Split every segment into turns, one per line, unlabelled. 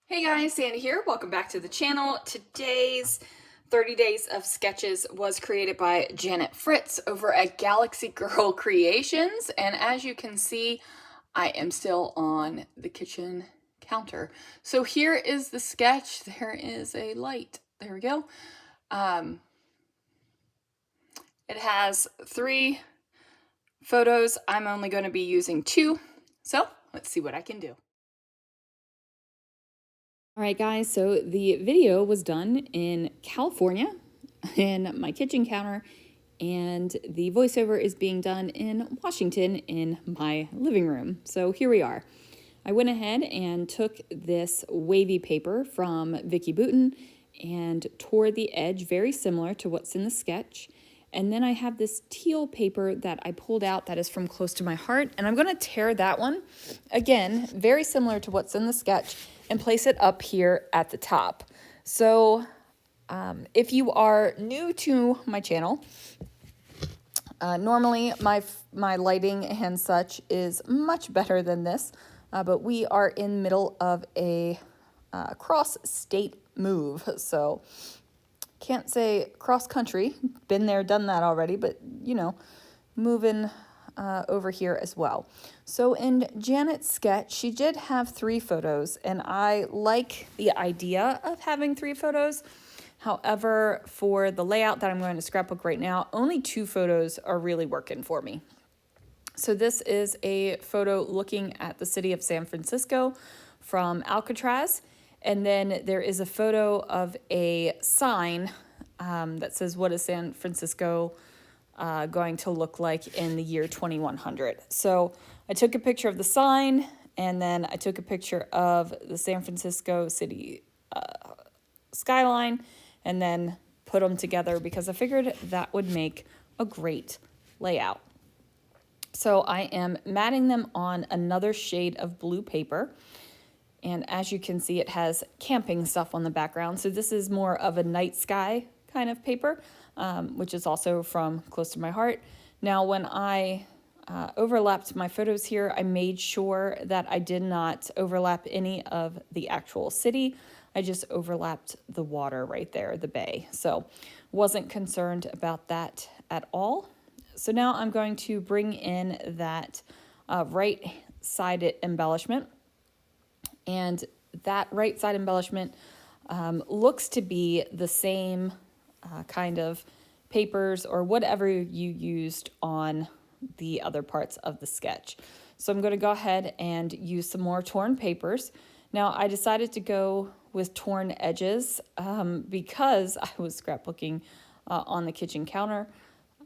Hey guys, Sandy here. Welcome back to the channel. Today's 30 Days of Sketches was created by Janet Fritz over at Galaxy Girl Creations. And as you can see, I am still on the kitchen counter. So here is the sketch. There is a light. There we go. It has 3 photos. I'm only going to be using 2. So let's see what I can do. All right, guys, so the video was done in California in my kitchen counter, and the voiceover is being done in Washington in my living room. So here we are. I went ahead and took this wavy paper from Vicky Bouton and tore the edge very similar to what's in the sketch. And then I have this teal paper that I pulled out that is from Close to My Heart, and I'm going to tear that one, again, very similar to what's in the sketch, and place it up here at the top. So if you are new to my channel, normally my lighting and such is much better than this, but we are in middle of a cross-state move, so can't say cross-country, been there, done that already, but you know, moving over here as well. So in Janet's sketch, she did have 3 photos, and I like the idea of having 3 photos. However, for the layout that I'm going to scrapbook right now, only 2 photos are really working for me. So this is a photo looking at the city of San Francisco from Alcatraz, and then there is a photo of a sign that says, "What is San Francisco going to look like in the year 2100. So I took a picture of the sign, and then I took a picture of the San Francisco city skyline, and then put them together because I figured that would make a great layout. So I am matting them on another shade of blue paper. And as you can see, it has camping stuff on the background. So this is more of a night sky kind of paper, which is also from Close to My Heart. Now, when I overlapped my photos here, I made sure that I did not overlap any of the actual city. I just overlapped the water right there, the bay. So wasn't concerned about that at all. So now I'm going to bring in that right-sided embellishment. And that right side embellishment looks to be the same kind of papers or whatever you used on the other parts of the sketch. So I'm going to go ahead and use some more torn papers. Now I decided to go with torn edges because I was scrapbooking on the kitchen counter,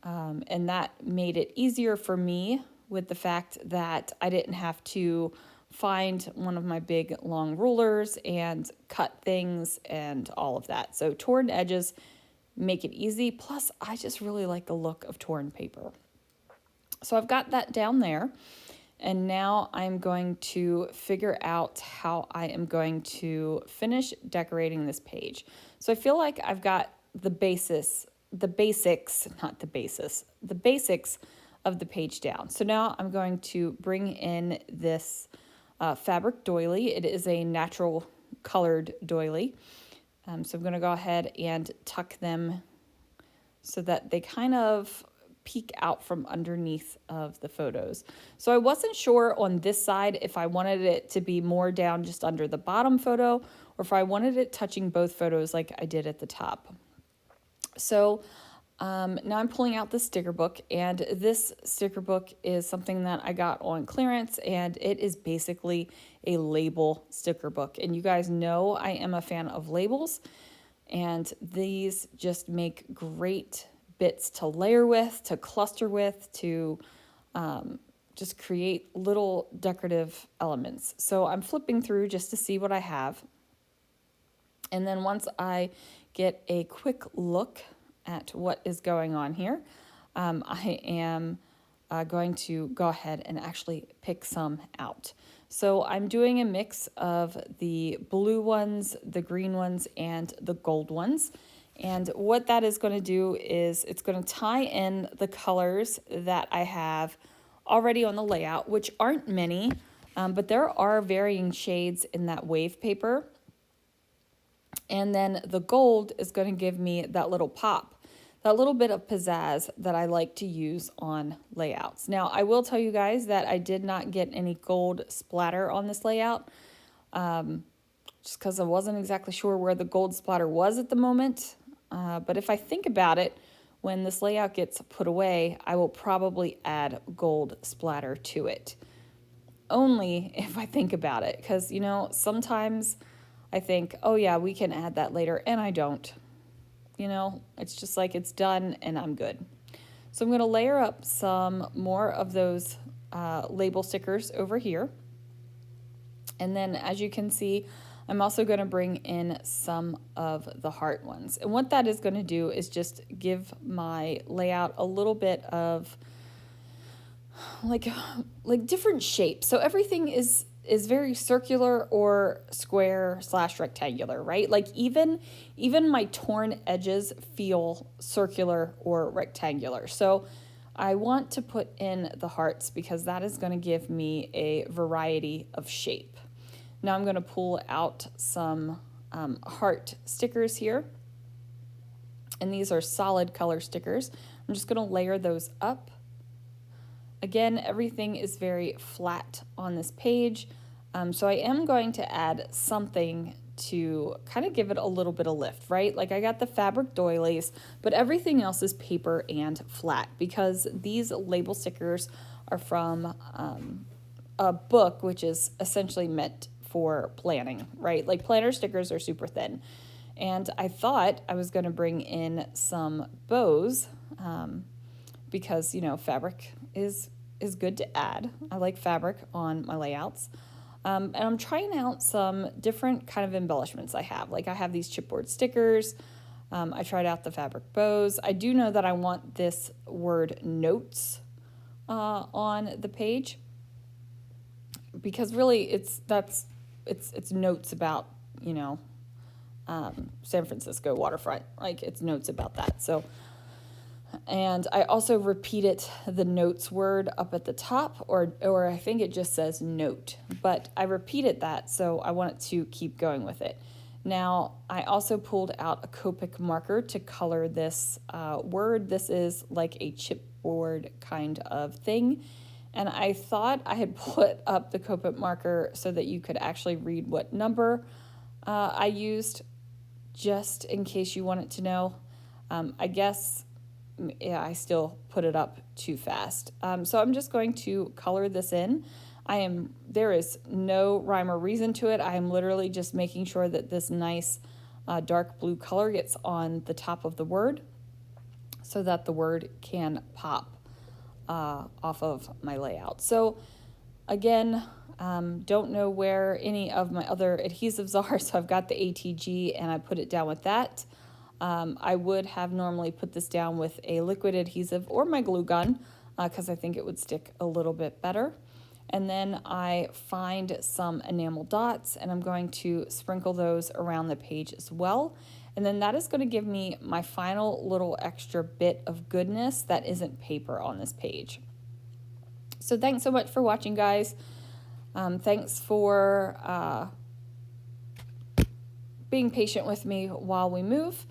and that made it easier for me with the fact that I didn't have to find one of my big long rulers and cut things and all of that. So torn edges make it easy. Plus, I just really like the look of torn paper. So I've got that down there. And now I'm going to figure out how I am going to finish decorating this page. So I feel like I've got the basics of the page down. So now I'm going to bring in this fabric doily. It is a natural colored doily. So I'm going to go ahead and tuck them so that they kind of peek out from underneath of the photos. So I wasn't sure on this side if I wanted it to be more down just under the bottom photo or if I wanted it touching both photos like I did at the top. So now I'm pulling out the sticker book, and this sticker book is something that I got on clearance, and it is basically a label sticker book. And you guys know I am a fan of labels, and these just make great bits to layer with, to cluster with, to just create little decorative elements. So I'm flipping through just to see what I have. And then once I get a quick look at what is going on here, I am going to go ahead and actually pick some out. So I'm doing a mix of the blue ones, the green ones, and the gold ones. And what that is going to do is it's going to tie in the colors that I have already on the layout, which aren't many, but there are varying shades in that wave paper. And then the gold is going to give me that little pop, that little bit of pizzazz that I like to use on layouts. Now, I will tell you guys that I did not get any gold splatter on this layout, just because I wasn't exactly sure where the gold splatter was at the moment. But if I think about it, when this layout gets put away, I will probably add gold splatter to it. Only if I think about it, because, you know, sometimes I think, oh yeah, we can add that later, and I don't. You know, it's just like it's done and I'm good. So I'm going to layer up some more of those label stickers over here. And then as you can see, I'm also going to bring in some of the heart ones. And what that is going to do is just give my layout a little bit of like different shapes. So everything is very circular or square / rectangular, right? Like even my torn edges feel circular or rectangular. So I want to put in the hearts because that is going to give me a variety of shape. Now I'm going to pull out some heart stickers here. And these are solid color stickers. I'm just going to layer those up. Again, everything is very flat on this page. So I am going to add something to kind of give it a little bit of lift, right? Like I got the fabric doilies, but everything else is paper and flat because these label stickers are from a book, which is essentially meant for planning, right? Like planner stickers are super thin. And I thought I was going to bring in some bows because, you know, fabric is good to add. I like fabric on my layouts. And I'm trying out some different kind of embellishments I have. Like I have these chipboard stickers. I tried out the fabric bows. I do know that I want this word notes on the page because really it's notes about, you know, San Francisco waterfront. Like it's notes about that. So, and I also repeated the notes word up at the top, or I think it just says note, but I repeated that, so I wanted to keep going with it. Now, I also pulled out a Copic marker to color this word. This is like a chipboard kind of thing, and I thought I had put up the Copic marker so that you could actually read what number I used, just in case you wanted to know. I guess, yeah, I still put it up too fast. So I'm just going to color this in. There is no rhyme or reason to it. I am literally just making sure that this nice dark blue color gets on the top of the word so that the word can pop off of my layout. So again, don't know where any of my other adhesives are, so I've got the ATG and I put it down with that. I would have normally put this down with a liquid adhesive or my glue gun because I think it would stick a little bit better. And then I find some enamel dots and I'm going to sprinkle those around the page as well. And then that is going to give me my final little extra bit of goodness that isn't paper on this page. So thanks so much for watching, guys. Thanks for being patient with me while we move.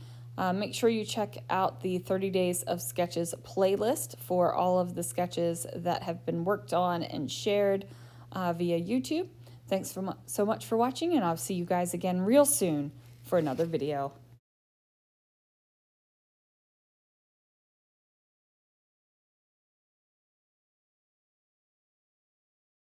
Make sure you check out the 30 Days of Sketches playlist for all of the sketches that have been worked on and shared via YouTube. Thanks so much for watching, and I'll see you guys again real soon for another video.